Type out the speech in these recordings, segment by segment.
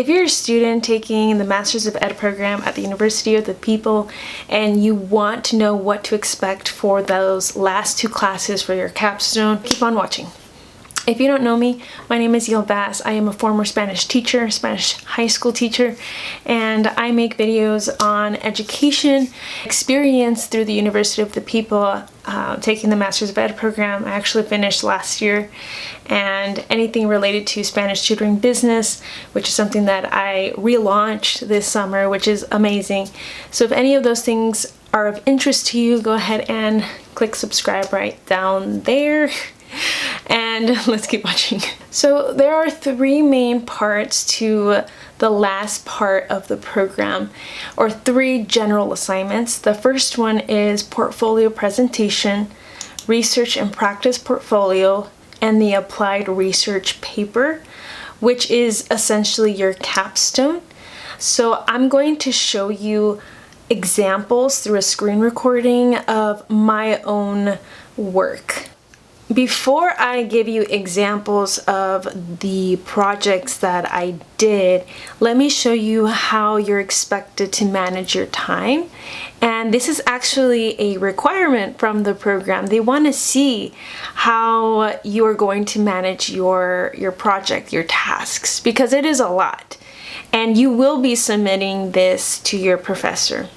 If you're a student taking the Masters of Ed program at the University of the People and you want to know what to expect for those last 2 classes for your capstone, keep on watching. If you don't know me, my name is Yil Bass. I am a former Spanish teacher, Spanish high school teacher, and I make videos on education experience through the University of the People, taking the Masters of Ed program. I actually finished last year, and anything related to Spanish tutoring business, which is something that I relaunched this summer, which is amazing. So if any of those things are of interest to you, go ahead and click subscribe right down there. And let's keep watching. So there are 3 main parts to the last part of the program, or 3 general assignments. The first one is portfolio presentation, research and practice portfolio, and the applied research paper, which is essentially your capstone. So I'm going to show you examples through a screen recording of my own work. Before I give you examples of the projects that I did, let me show you how you're expected to manage your time. And this is actually a requirement from the program. They want to see how you are going to manage your project, your tasks, because it is a lot. And you will be submitting this to your professor.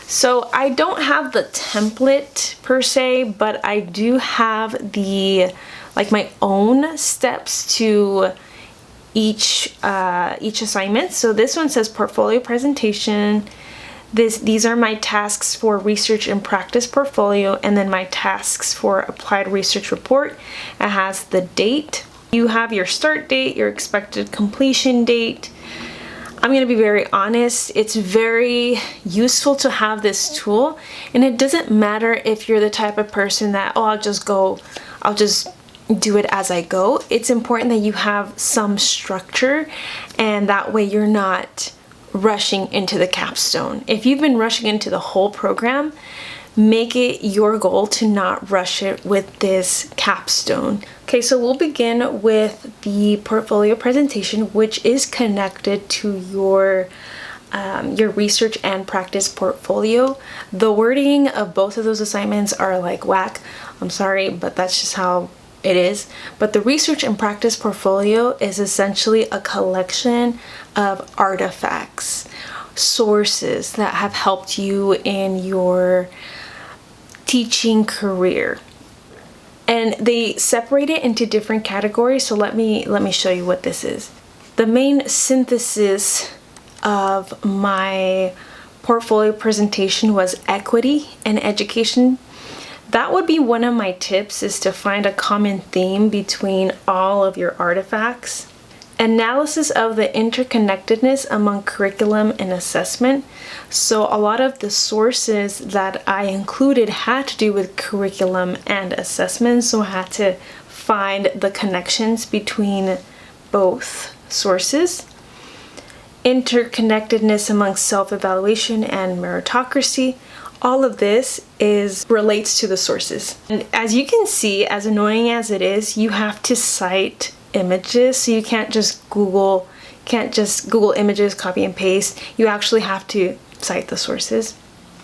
So I don't have the template per se, but I do have my own steps to each assignment. So this one says portfolio presentation. These are my tasks for research and practice portfolio, and then my tasks for applied research report. It has the date. You have your start date, your expected completion date. I'm going to be very honest, it's very useful to have this tool, and it doesn't matter if you're the type of person that, I'll just do it as I go. It's important that you have some structure, and that way you're not rushing into the capstone. If you've been rushing into the whole program, make it your goal to not rush it with this capstone. Okay, so we'll begin with the portfolio presentation, which is connected to your research and practice portfolio. The wording of both of those assignments are like whack. I'm sorry, but that's just how it is. But the research and practice portfolio is essentially a collection of artifacts, sources that have helped you in your teaching career. And they separate it into different categories, so let me show you what this is. The main synthesis of my portfolio presentation was equity and education. That would be one of my tips, is to find a common theme between all of your artifacts. Analysis of the interconnectedness among curriculum and assessment. So a lot of the sources that I included had to do with curriculum and assessment, so I had to find the connections between both sources. Interconnectedness among self-evaluation and meritocracy. All of this relates to the sources. And as you can see, as annoying as it is, you have to cite images, so you can't just Google images, copy and paste. You actually have to cite the sources.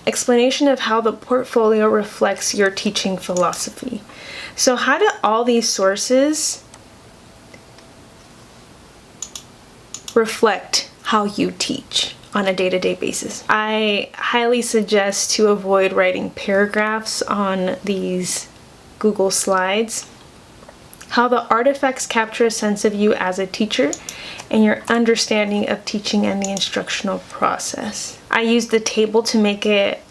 Explanation of how the portfolio reflects your teaching philosophy. So how do all these sources reflect how you teach on a day-to-day basis? I highly suggest to avoid writing paragraphs on these Google Slides. How the artifacts capture a sense of you as a teacher and your understanding of teaching and the instructional process. I used the table to make it,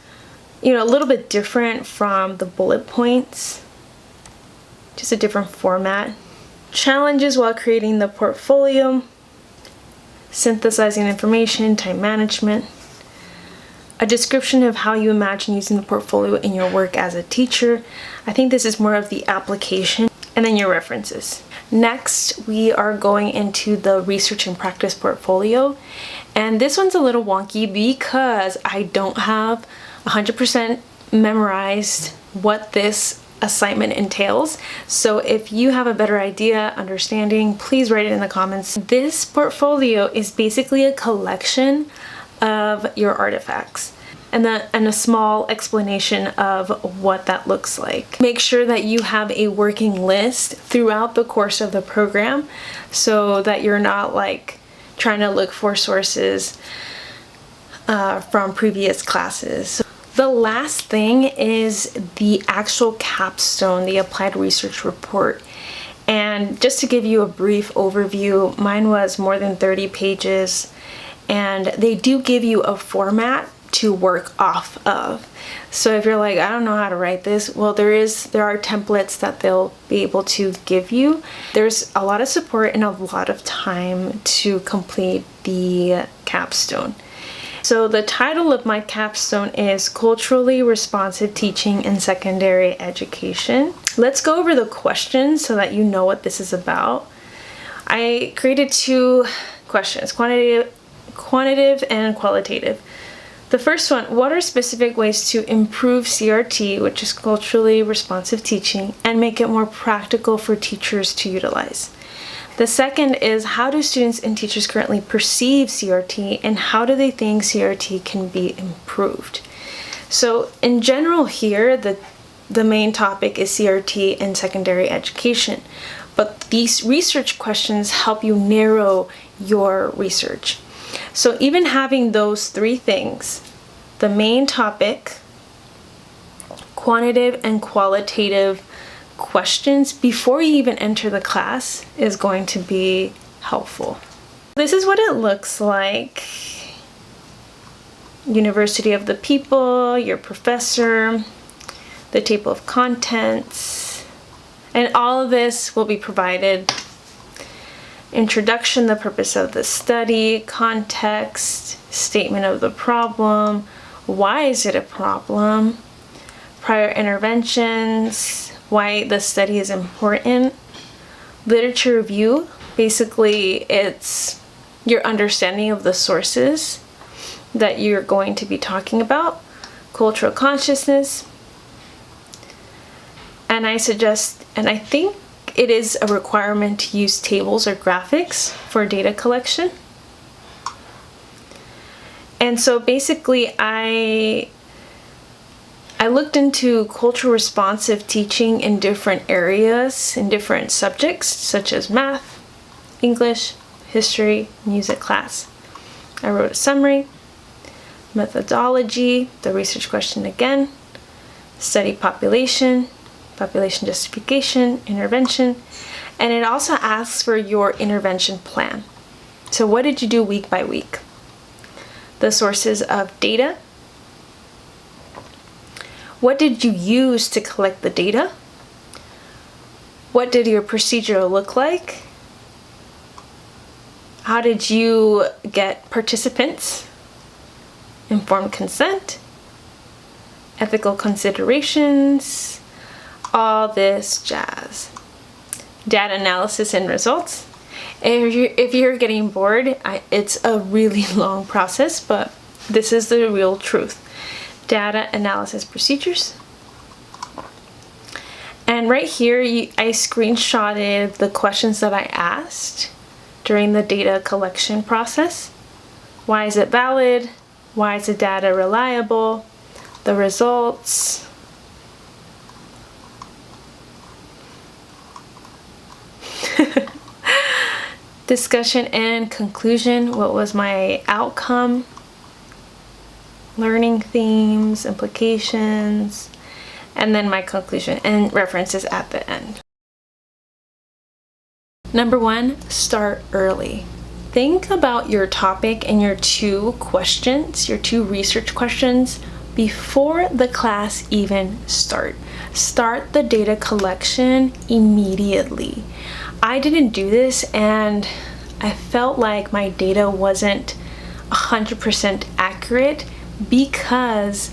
a little bit different from the bullet points, just a different format. Challenges while creating the portfolio, synthesizing information, time management, a description of how you imagine using the portfolio in your work as a teacher. I think this is more of the application, and then your references. Next, we are going into the research and practice portfolio, and this one's a little wonky because I don't have 100% memorized what this assignment entails. So if you have a better idea, understanding, please write it in the comments. This portfolio is basically a collection of your artifacts and a small explanation of what that looks like. Make sure that you have a working list throughout the course of the program so that you're not like trying to look for sources from previous classes. The last thing is the actual capstone, the applied research report. And just to give you a brief overview, mine was more than 30 pages, and they do give you a format to work off of. So if you're like, I don't know how to write this, well, there are templates that they'll be able to give you. There's a lot of support and a lot of time to complete the capstone. So the title of my capstone is Culturally Responsive Teaching in Secondary Education. Let's go over the questions so that you know what this is about. I created 2 questions, quantitative and qualitative. The first one, what are specific ways to improve CRT, which is culturally responsive teaching, and make it more practical for teachers to utilize? The second is, how do students and teachers currently perceive CRT, and how do they think CRT can be improved? So in general here, the main topic is CRT in secondary education, but these research questions help you narrow your research. So even having those 3 things, the main topic, quantitative and qualitative questions before you even enter the class is going to be helpful. This is what it looks like. University of the People, your professor, the table of contents, and all of this will be provided. Introduction, the purpose of the study, context, statement of the problem, why is it a problem, prior interventions, why the study is important, literature review, basically it's your understanding of the sources that you're going to be talking about, cultural consciousness, and I think it is a requirement to use tables or graphics for data collection. And so basically I looked into cultural responsive teaching in different areas, in different subjects, such as math, English, history, music class. I wrote a summary, methodology, the research question again, study population, population justification, intervention, and it also asks for your intervention plan. So what did you do week by week? The sources of data. What did you use to collect the data? What did your procedure look like? How did you get participants? Informed consent, ethical considerations, all this jazz. Data analysis and results. If you're getting bored, it's a really long process, but this is the real truth. Data analysis procedures. And right here, I screenshotted the questions that I asked during the data collection process. Why is it valid? Why is the data reliable? The results. Discussion and conclusion. What was my outcome? Learning themes, implications, and then my conclusion and references at the end. Number 1, start early. Think about your topic and your 2 questions, your 2 research questions before the class even starts. Start the data collection immediately. I didn't do this and I felt like my data wasn't 100% accurate because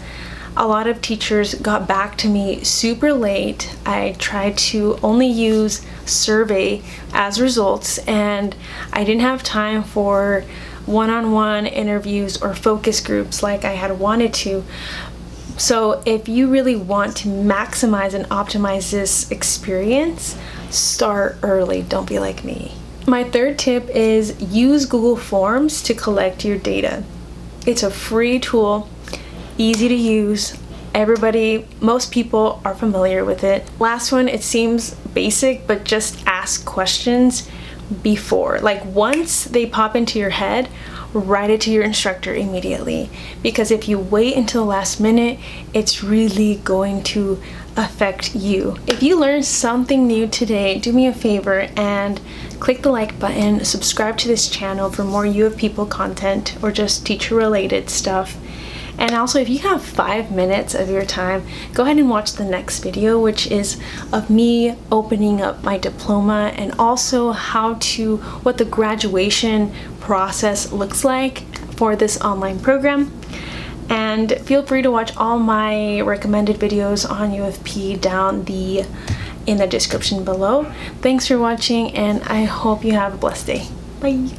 a lot of teachers got back to me super late. I tried to only use survey as results and I didn't have time for one-on-one interviews or focus groups like I had wanted to. So if you really want to maximize and optimize this experience, start early. Don't be like me. My third tip is use Google Forms to collect your data. It's a free tool, easy to use. Most people are familiar with it. Last one, it seems basic, but just ask questions before. Like once they pop into your head, write it to your instructor immediately. Because if you wait until the last minute, it's really going to affect you. If you learned something new today, do me a favor and click the like button, subscribe to this channel for more U of People content or just teacher related stuff. And also, if you have 5 minutes of your time, go ahead and watch the next video, which is of me opening up my diploma and also what the graduation process looks like for this online program. And feel free to watch all my recommended videos on U of P in the description below. Thanks for watching, and I hope you have a blessed day. Bye.